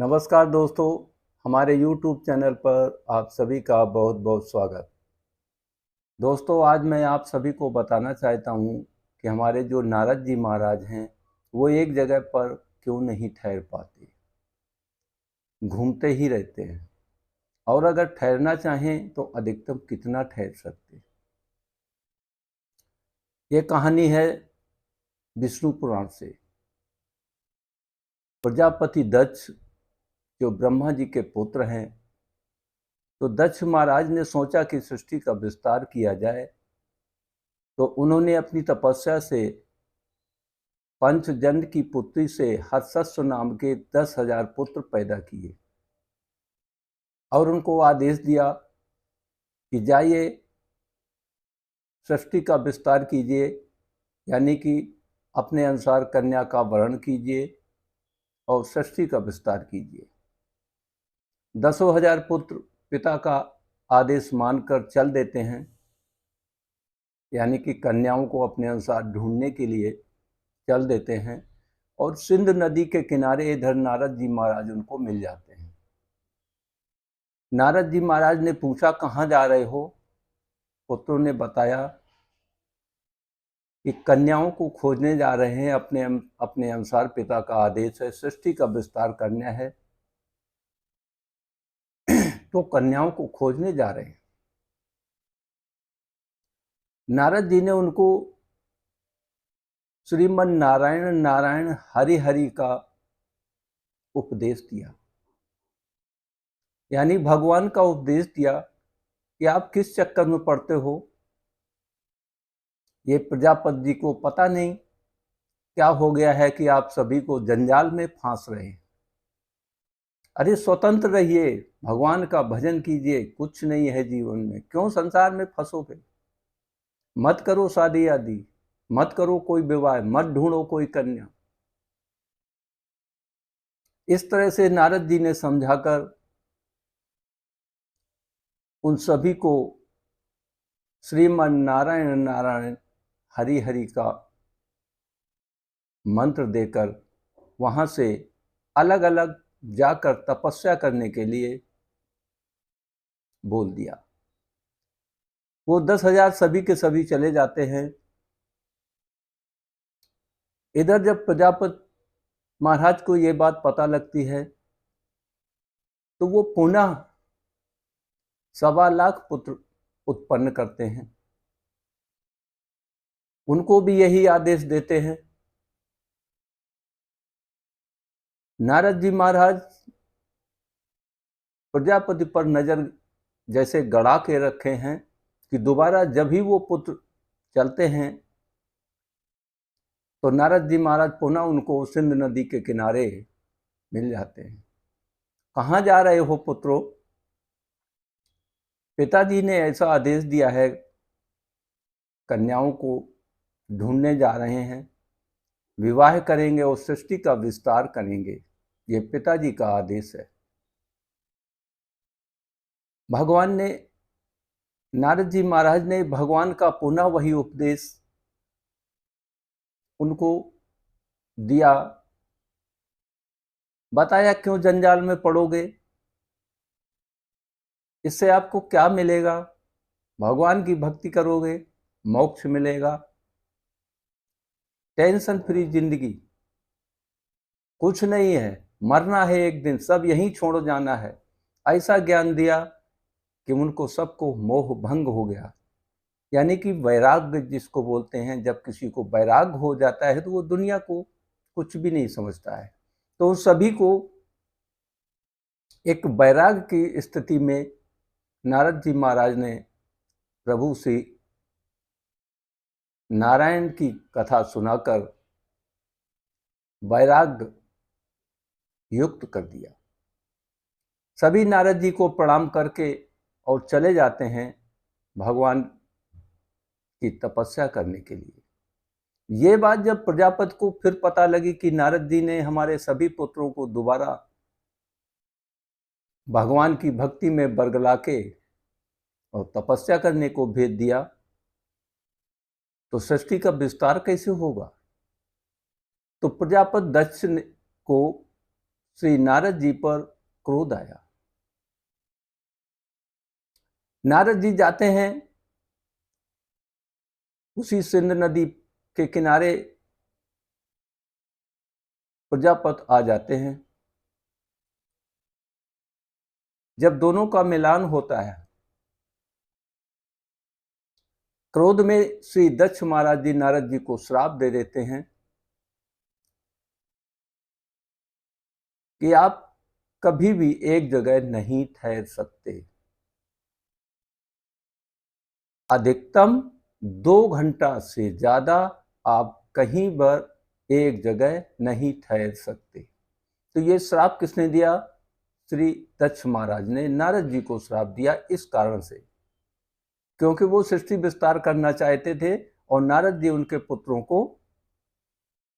नमस्कार दोस्तों, हमारे YouTube चैनल पर आप सभी का बहुत बहुत स्वागत। दोस्तों, आज मैं आप सभी को बताना चाहता हूँ कि हमारे जो नारद जी महाराज हैं, वो एक जगह पर क्यों नहीं ठहर पाते, घूमते ही रहते हैं। और अगर ठहरना चाहें तो अधिकतम कितना ठहर सकते। ये कहानी है विष्णु पुराण से। प्रजापति दक्ष जो ब्रह्मा जी के पुत्र हैं, तो दक्ष महाराज ने सोचा कि सृष्टि का विस्तार किया जाए। तो उन्होंने अपनी तपस्या से पंचजन्य की पुत्री से हर्षस्व नाम के 10,000 पुत्र पैदा किए और उनको आदेश दिया कि जाइए सृष्टि का विस्तार कीजिए, यानी कि अपने अनुसार कन्या का वरण कीजिए और सृष्टि का विस्तार कीजिए। 10,000 पुत्र पिता का आदेश मानकर चल देते हैं, यानी कि कन्याओं को अपने अनुसार ढूंढने के लिए चल देते हैं। और सिंध नदी के किनारे इधर नारद जी महाराज उनको मिल जाते हैं। नारद जी महाराज ने पूछा, कहाँ जा रहे हो? पुत्रों ने बताया कि कन्याओं को खोजने जा रहे हैं, अपने अनुसार पिता का आदेश है, सृष्टि का विस्तार करना है, तो कन्याओं को खोजने जा रहे हैं। नारद जी ने उनको श्रीमन नारायण नारायण हरि हरि का उपदेश दिया, यानी भगवान का उपदेश दिया कि आप किस चक्कर में पड़ते हो। ये प्रजापति जी को पता नहीं क्या हो गया है कि आप सभी को जंजाल में फांस रहे हैं। अरे स्वतंत्र रहिए, भगवान का भजन कीजिए, कुछ नहीं है जीवन में, क्यों संसार में फंसोगे। मत करो शादी आदि, मत करो कोई विवाह, मत ढूंढो कोई कन्या। इस तरह से नारद जी ने समझाकर उन सभी को श्रीमन नारायण नारायण हरि हरि का मंत्र देकर वहां से अलग अलग जाकर तपस्या करने के लिए बोल दिया। वो 10,000 सभी के सभी चले जाते हैं। इधर जब प्रजापति महाराज को ये बात पता लगती है, तो वो पुनः 1.25 लाख पुत्र उत्पन्न करते हैं। उनको भी यही आदेश देते हैं। नारद जी महाराज प्रजापति पर नजर जैसे गड़ा के रखे हैं कि दोबारा जब भी वो पुत्र चलते हैं, तो नारद जी महाराज पुनः उनको सिंध नदी के किनारे मिल जाते हैं। कहाँ जा रहे हो पुत्रों? पिताजी ने ऐसा आदेश दिया है, कन्याओं को ढूंढने जा रहे हैं, विवाह करेंगे और सृष्टि का विस्तार करेंगे, ये पिताजी का आदेश है। भगवान ने, नारद जी महाराज ने भगवान का पुनः वही उपदेश उनको दिया, बताया क्यों जंजाल में पड़ोगे, इससे आपको क्या मिलेगा। भगवान की भक्ति करोगे, मोक्ष मिलेगा, टेंशन फ्री जिंदगी, कुछ नहीं है, मरना है एक दिन, सब यहीं छोड़ जाना है। ऐसा ज्ञान दिया कि उनको सबको मोह भंग हो गया, यानी कि वैराग्य जिसको बोलते हैं। जब किसी को वैराग्य हो जाता है तो वो दुनिया को कुछ भी नहीं समझता है। तो उन सभी को एक वैराग्य की स्थिति में नारद जी महाराज ने प्रभु से नारायण की कथा सुनाकर वैराग्य युक्त कर दिया। सभी नारद जी को प्रणाम करके और चले जाते हैं भगवान की तपस्या करने के लिए। ये बात जब प्रजापति को फिर पता लगी कि नारद जी ने हमारे सभी पुत्रों को दोबारा भगवान की भक्ति में बरगला के और तपस्या करने को भेज दिया, तो सृष्टि का विस्तार कैसे होगा। तो प्रजापति दक्ष को श्री नारद जी पर क्रोध आया। नारद जी जाते हैं, उसी सिंध नदी के किनारे प्रजापत आ जाते हैं। जब दोनों का मिलान होता है, क्रोध में श्री दक्ष महाराज जी नारद जी को श्राप दे देते हैं कि आप कभी भी एक जगह नहीं ठहर सकते, अधिकतम 2 घंटा से ज्यादा आप कहीं पर एक जगह नहीं ठहर सकते। तो ये श्राप किसने दिया? श्री दक्ष महाराज ने नारद जी को श्राप दिया, इस कारण से क्योंकि वो सृष्टि विस्तार करना चाहते थे और नारद जी उनके पुत्रों को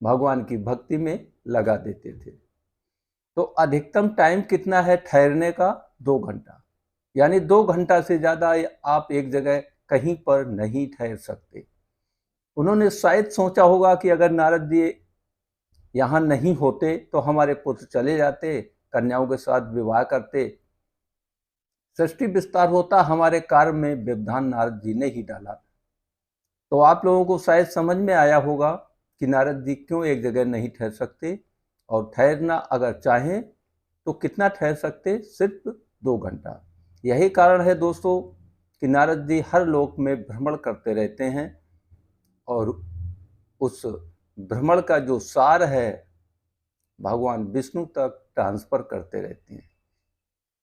भगवान की भक्ति में लगा देते थे। तो अधिकतम टाइम कितना है ठहरने का? 2 घंटा, यानी 2 घंटा से ज्यादा आप एक जगह कहीं पर नहीं ठहर सकते। उन्होंने शायद सोचा होगा कि अगर नारद जी यहाँ नहीं होते तो हमारे पुत्र चले जाते, कन्याओं के साथ विवाह करते, सृष्टि विस्तार होता, हमारे कार्य में व्यवधान नारद जी ने ही डाला। तो आप लोगों को शायद समझ में आया होगा कि नारद जी क्यों एक जगह नहीं ठहर सकते, और ठहरना अगर चाहें तो कितना ठहर सकते? सिर्फ 2 घंटा। यही कारण है दोस्तों कि नारद जी हर लोक में भ्रमण करते रहते हैं और उस भ्रमण का जो सार है भगवान विष्णु तक ट्रांसफर करते रहते हैं।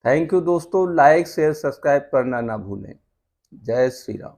थैंक यू दोस्तों, लाइक शेयर सब्सक्राइब करना ना भूलें। जय श्री राम।